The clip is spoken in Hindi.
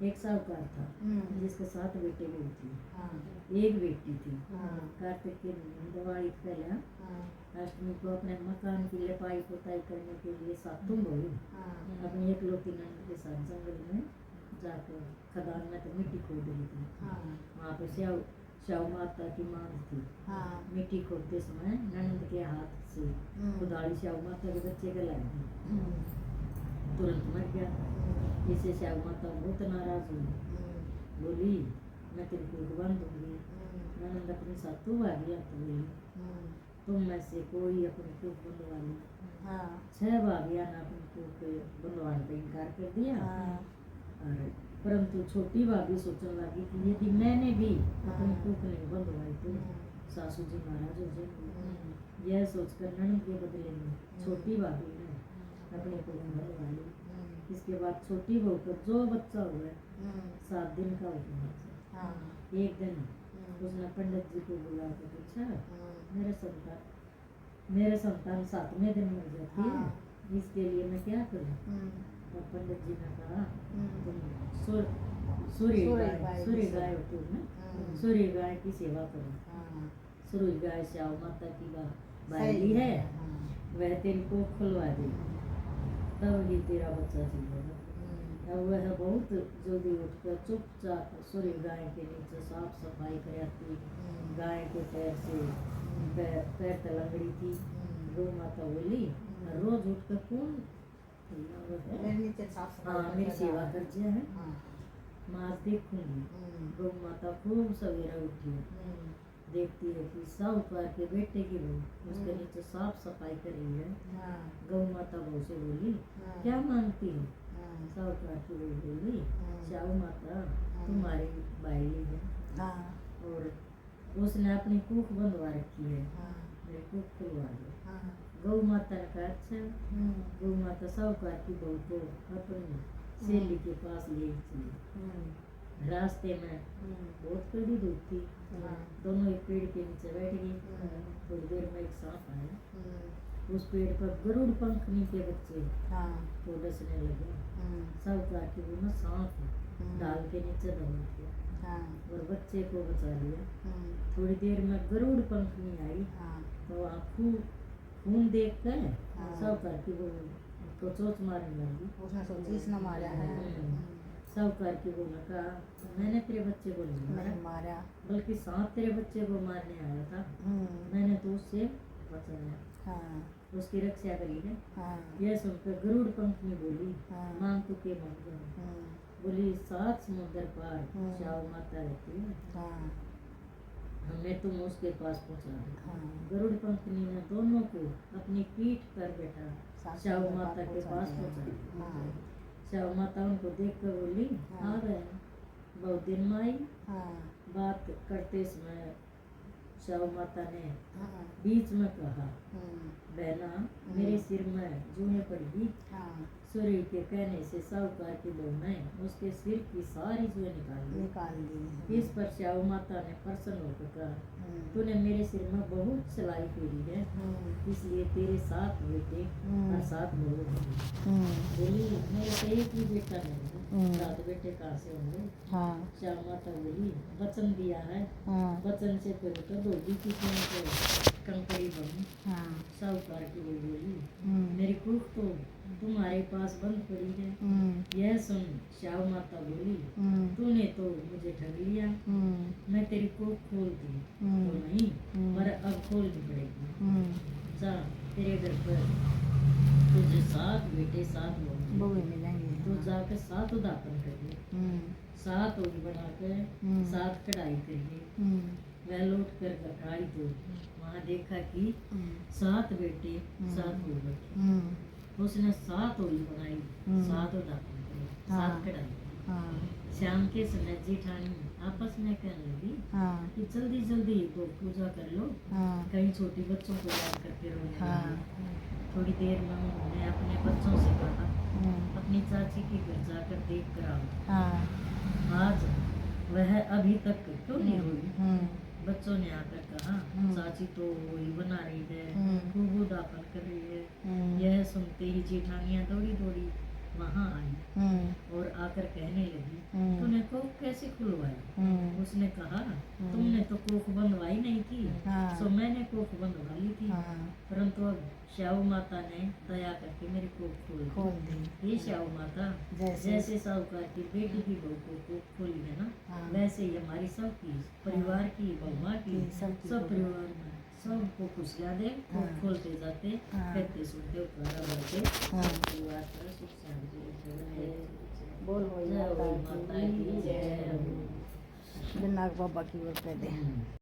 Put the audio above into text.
एक साहूकार था जिसके 7 बेटे भी थी, एक बेटी थी। कार्तिक के दिवाली पहले अष्टमी को अपने मकान की लिपाई पुताई करने के लिए सातों बहू अपनी एकलौती नंद के साथ जंगल में जाकर खदान में तो मिट्टी खोद रही थी। वहाँ पे श्याव माता की मांग थी। मिट्टी खोदते समय ननद के हाथ से कुदाड़ी श्याव माता के बच्चे के लग गई, तुरंत मर गया। इसे श्याव माता बहुत नाराज हुई, बोली मैं तेरी कोख बांध दूंगी। ननद अपनी सातों भाभी तो बोली तुम में से कोई अपनी कोख बंधवा ली। 6 भाभियां ने अपनी कोख बंधवाने का इनकार कर दिया। और परंतु छोटी भाभी सोचने लगी कि यदि मैंने भी अपनी कोख नहीं बंधवाई तो सासू जी नाराज हो जाएंगे। यह सोचकर ननद के बदले में छोटी भाभी ने अपनी कोख बंधवा ली। इसके बाद छोटी बहू को जो बच्चा हुआ 7 दिन का हुआ। एक दिन उसने पंडित जी को बुला कर पूछा मेरे संतान 7वें दिन मर जाती है, इसके लिए मैं क्या करूं? तो पंडित जी ने कहा तुम सूर्य गाय होती है ना, सूर्य गाय की सेवा करो। सूर्य गाय श्याव माता की बायली है, वह तेरी को खुलवा देगी, तब ही तेरा बच्चा जीवेगा। अब वह बहुत जल्दी उठकर चुपचाप सूर्य गाय के नीचे साफ सफाई कराती। गाय के पैर से पैर तलंगड़ी थी। गौ माता बोली रोज उठकर कौन मेरी सेवा कर दिया है, माँ देखूंगी। गौ माता खूब सवेरा उठी, देखती है कि साहूकार के बेटे की बहू उसके नीचे साफ सफाई कर रही है। गौ माता बहू से बोली क्या मांगती है? साहूकार की बहू बोली श्याव माता तुम्हारी बायली है और उसने अपनी कूख बंधवा रखी है, मेरी कूख खुलवा दो। गौ माता ने कहा अच्छा। गौ माता साहूकार की बहू को अपनी सहेली के पास ले चली। रास्ते में बहुत कड़ी धूप थी, दोनों एक पेड़ के नीचे बैठ गई। थोड़ी देर में एक सांप आया, उस पेड़ पर गरुड़ पंखनी के बच्चे तो डसने लगे। साहूकार की बहू ने सांप डाल के नीचे दबा दिया और बच्चे को बचा लिया। थोड़ी देर में गरुड़ पंखनी आई तो आंखों खून देख कर साहूकार की बहू को चोट मारने लगी। उसने सोची इसने मारा है। साहूकार की बहू ने कहा मैंने तेरे बच्चे को नहीं मारा, बल्कि सांप तेरे बच्चे को मारने आया था, मैंने तो उससे बचाया, उसकी रक्षा करी है। यह सुनकर गरुड़ पंखनी बोली मांग तो के मांग जाओ। बोली 7 समुद्र पार श्याव माता रहती है, हमें तुम उसके पास पहुँचा। गरुड़ पंखनी ने दोनों को अपनी पीठ पर बैठा श्याव माता के पास पहुँचा। श्याव माता उनको देख कर बोली आ गए, बहुत दिन में आई। बात करते समय श्याव माता ने बीच में कहा बहना मेरे सिर में जूने पड़गी। सूर्य के कहने से साहूकार की बहू ने उसके सिर की सारी जुएं निकाल दी। इस पर श्याव माता ने प्रसन्न होकर कहा तूने मेरे सिर में बहुत सिलाई फेरी है, इसलिए तेरे 7 बेटे और 7 बहू होंगे। बोली मेरे तो एक ही बेटा नहीं, 7 बेटे कहाँ से होंगे? श्याव माता बोली वचन दिया है, वचन से फिर तो धोबी की कंकड़ी बनू। साहूकार की बहू बोली मेरी कुख तो तुम्हारे पास बंद पड़ी है। यह सुन श्याव माता बोली तूने तो मुझे ठग लिया, मैं तेरी कोख खोल दी तो नहीं, पर अब खोलनी पड़ेगी। जा तेरे घर पर तुझे 7 बेटे 7 बहू मिलेंगे, तू जाकर 7 उदापन करिए, 7 उग बनाकर 7 कढ़ाई करिए। वह लौट कर आई तो वहाँ देखा कि 7 बेटे 7 बहू, उसने 7 ओली बनाई, 7 उदापन करे, 7 कढ़ाई। शाम के समय जेठानी आपस में कहने लगी कि जल्दी जल्दी तो पूजा कर लो, कहीं छोटे बच्चों को याद करके रोने लगी। थोड़ी देर में उन्होंने अपने बच्चों से कहा अपनी चाची के घर जाकर देख कर आओ, आज वह अभी तक क्यों नहीं हुई? बच्चों ने आकर कहा चाची तो वही बना रही है, खूब उदापन कर रही है। यह सुनते ही जेठानियाँ दौड़ी दौड़ी वहाँ आई और आकर कहने लगी, तूने कोख कैसे खुलवाई? उसने कहा, तुमने तो कोख बंधवाई नहीं थी, सो मैंने कोख बंधवा ली थी, परंतु अब श्याऊ माता ने दया करके मेरी कोख खोल दी। ये श्याऊ माता जैसे साहूकार की बेटी की बहू को कोख खोली है ना, वैसे ही हमारी सबकी, परिवार की, बहुमा की, सब परिवार में सबको खुशियाँ दे, कोख खोलते जाते, कहते सुनते, उपकारा बढ़ते, परिवार पर सुख शांति बने। बोल जय हो माता की जय। नाग बाबा की ओर पे दे।